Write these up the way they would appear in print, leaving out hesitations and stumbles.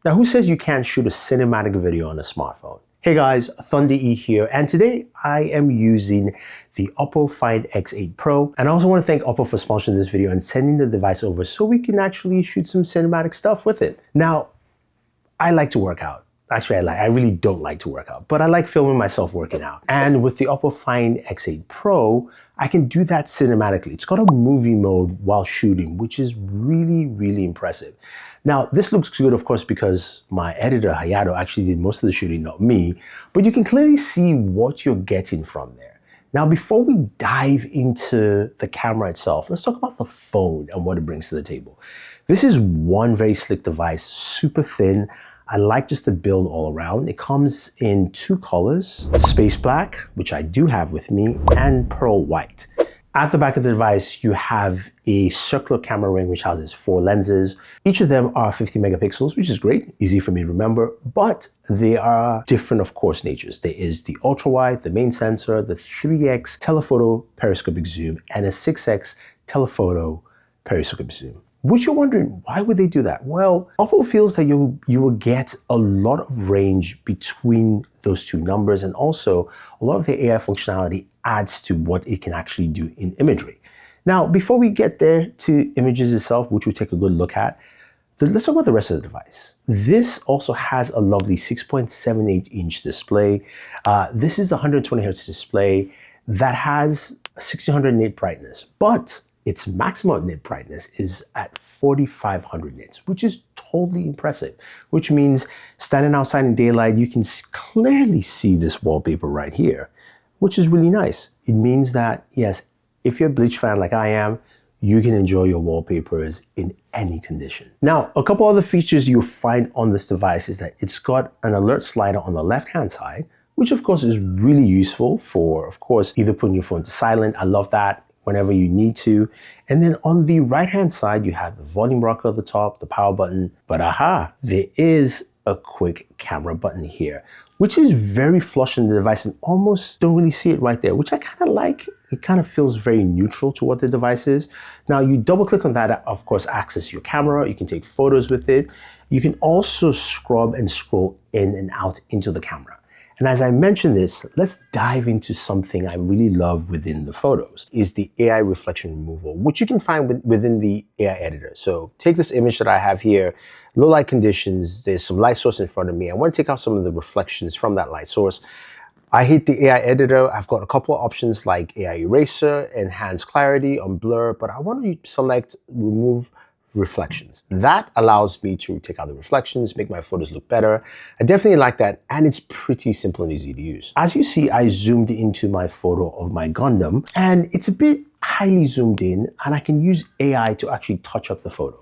Now, who says you can't shoot a cinematic video on a smartphone? Hey guys, Thunder E here, and today I am using the Oppo Find X8 Pro, and I also want to thank Oppo for sponsoring this video and sending the device over so we can actually shoot some cinematic stuff with it. Now, I like to work out. Actually, I really don't like to work out, but I like filming myself working out. And with the Oppo Find X8 Pro, I can do that cinematically. It's got a movie mode while shooting, which is really, really impressive. Now, this looks good, of course, because my editor, Hayato, actually did most of the shooting, not me, but you can clearly see what you're getting from there. Now, before we dive into the camera itself, let's talk about the phone and what it brings to the table. This is one very slick device, super thin. I like just the build all around. It comes in two colors, space black, which I do have with me, and pearl white. At the back of the device, you have a circular camera ring which houses 4 lenses. Each of them are 50 megapixels, which is great, easy for me to remember, but they are different, of course, natures. There is the ultra wide, the main sensor, the 3x telephoto periscopic zoom, and a 6x telephoto periscopic zoom. Which you're wondering, why would they do that? Well, Oppo feels that you will get a lot of range between those two numbers, and also a lot of the AI functionality adds to what it can actually do in imagery. Now, before we get there to images itself, which we'll take a good look at, let's talk about the rest of the device. This also has a lovely 6.78-inch display. This is a 120 hertz display that has 1600 nit brightness, but its maximum nit brightness is at 4500 nits, which is totally impressive, which means standing outside in daylight, you can clearly see this wallpaper right here, which is really nice. It means that, yes, if you're a Bleach fan like I am, you can enjoy your wallpapers in any condition. Now, a couple other features you'll find on this device is that it's got an alert slider on the left-hand side, which of course is really useful for, of course, either putting your phone to silent. I love that. Whenever you need to. And then on the right-hand side, you have the volume rocker at the top, the power button, but there is a quick camera button here, which is very flush in the device and almost don't really see it right there, which I kind of like. It kind of feels very neutral to what the device is. Now, you double click on that, of course, access your camera. You can take photos with it. You can also scrub and scroll in and out into the camera. And as I mentioned this, let's dive into something I really love within the photos, is the AI reflection removal, which you can find within the AI editor. So take this image that I have here, low light conditions, there's some light source in front of me. I want to take out some of the reflections from that light source. I hit the AI editor. I've got a couple of options like AI eraser, enhance clarity, on blur, but I want to select remove reflections. That allows me to take out the reflections, make my photos look better. I definitely like that, and it's pretty simple and easy to use. As you see, I zoomed into my photo of my Gundam, and it's a bit highly zoomed in, and I can use AI to actually touch up the photo.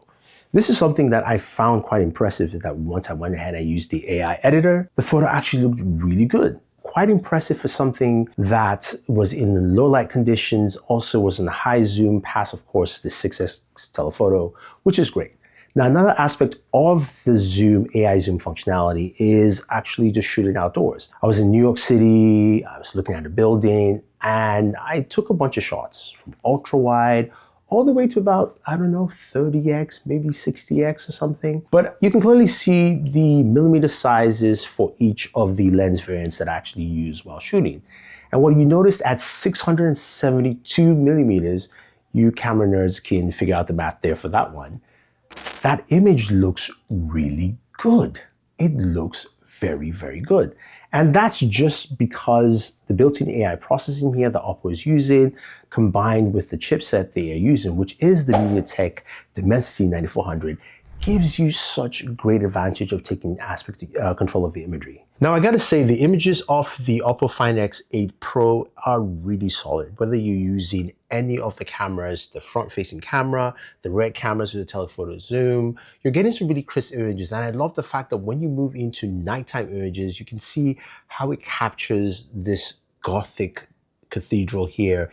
This is something that I found quite impressive, that once I went ahead and used the AI editor, the photo actually looked really good. Quite impressive for something that was in low light conditions, also was in high zoom, past, of course, the 6x telephoto, which is great. Now, another aspect of the zoom, AI zoom functionality is actually just shooting outdoors. I was in New York City, I was looking at a building, and I took a bunch of shots from ultra wide all the way to about, I don't know, 30x, maybe 60x or something. But you can clearly see the millimeter sizes for each of the lens variants that I actually use while shooting. And what you notice at 672 millimeters, you camera nerds can figure out the math there for that one. That image looks really good. It looks very, very good. And that's just because the built-in AI processing here that Oppo is using, combined with the chipset they are using, which is the MediaTek Dimensity 9400, gives you such great advantage of taking control of the imagery. Now, I gotta say, the images of the Oppo Find X8 Pro are really solid. Whether you're using any of the cameras, the front-facing camera, the rear cameras with the telephoto zoom, you're getting some really crisp images. And I love the fact that when you move into nighttime images, you can see how it captures this Gothic cathedral here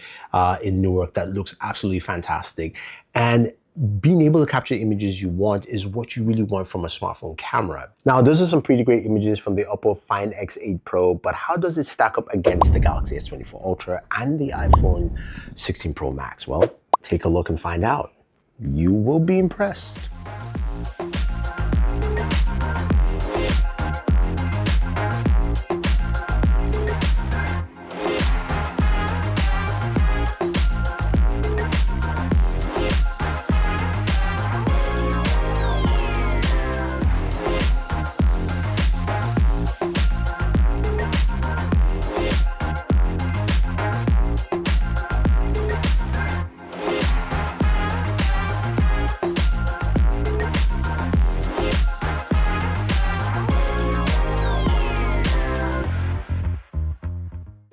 in Newark that looks absolutely fantastic. And being able to capture images you want is what you really want from a smartphone camera. Now, those are some pretty great images from the Oppo Find X8 Pro, but how does it stack up against the Galaxy S24 Ultra and the iPhone 16 Pro Max? Well, take a look and find out. You will be impressed.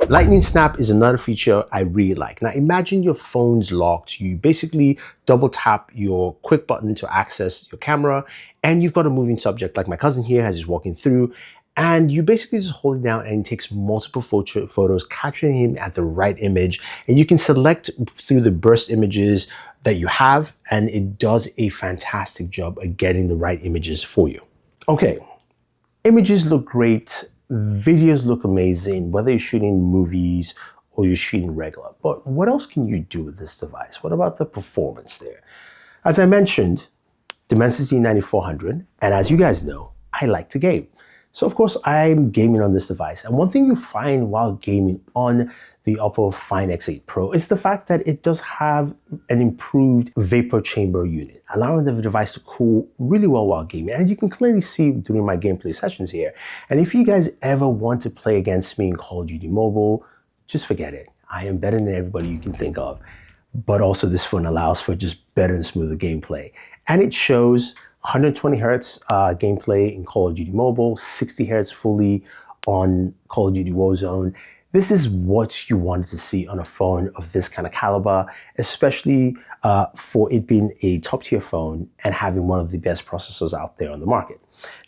Lightning Snap is another feature I really like. Now imagine your phone's locked. You basically double tap your quick button to access your camera, and you've got a moving subject like my cousin here as he's walking through, and you basically just hold it down and it takes multiple photos, capturing him at the right image, and you can select through the burst images that you have, and it does a fantastic job at getting the right images for you. Okay, images look great. Videos look amazing, whether you're shooting movies or you're shooting regular. But what else can you do with this device? What about the performance there? As I mentioned, Dimensity 9400, and as you guys know, I like to game. So of course, I'm gaming on this device. And one thing you find while gaming on the Oppo Find X8 Pro is the fact that it does have an improved vapor chamber unit, allowing the device to cool really well while gaming. And you can clearly see during my gameplay sessions here. And if you guys ever want to play against me in Call of Duty Mobile, just forget it. I am better than everybody you can think of. But also this phone allows for just better and smoother gameplay. And it shows 120 hertz gameplay in Call of Duty Mobile, 60 hertz fully on Call of Duty Warzone. This is what you wanted to see on a phone of this kind of caliber, especially for it being a top tier phone and having one of the best processors out there on the market.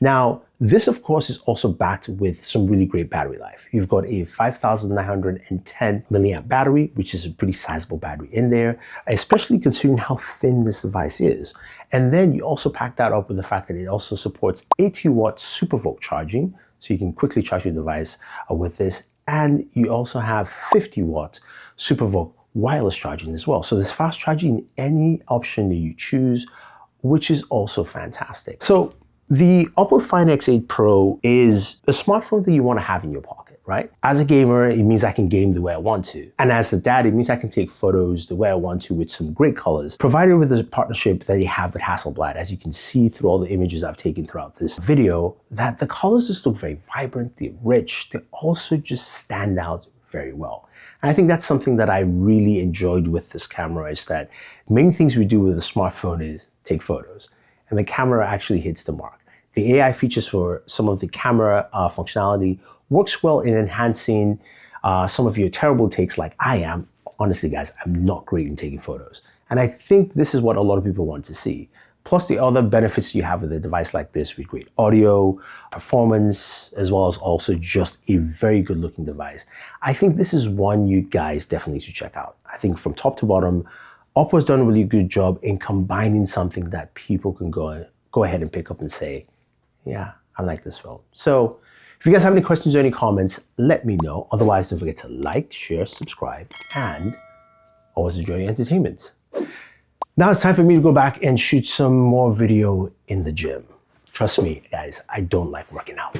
Now, this of course is also backed with some really great battery life. You've got a 5,910 milliamp battery, which is a pretty sizable battery in there, especially considering how thin this device is. And then you also pack that up with the fact that it also supports 80-watt SuperVOOC charging, so you can quickly charge your device with this. And you also have 50-watt SuperVOOC wireless charging as well. So there's fast charging in any option that you choose, which is also fantastic. So the Oppo Find X8 Pro is a smartphone that you want to have in your pocket, right? As a gamer, it means I can game the way I want to. And as a dad, it means I can take photos the way I want to with some great colors, provided with the partnership that you have with Hasselblad. As you can see through all the images I've taken throughout this video, that the colors just look very vibrant, they're rich, they also just stand out very well. And I think that's something that I really enjoyed with this camera, is that main things we do with a smartphone is take photos, and the camera actually hits the mark. The AI features for some of the camera functionality works well in enhancing some of your terrible takes like I am. Honestly, guys, I'm not great in taking photos. And I think this is what a lot of people want to see. Plus the other benefits you have with a device like this with great audio, performance, as well as also just a very good looking device. I think this is one you guys definitely should check out. I think from top to bottom, Oppo's done a really good job in combining something that people can go ahead and pick up and say, yeah, I like this phone. So if you guys have any questions or any comments, let me know. Otherwise, don't forget to like, share, subscribe, and always enjoy your entertainment. Now it's time for me to go back and shoot some more video in the gym. Trust me, guys, I don't like working out.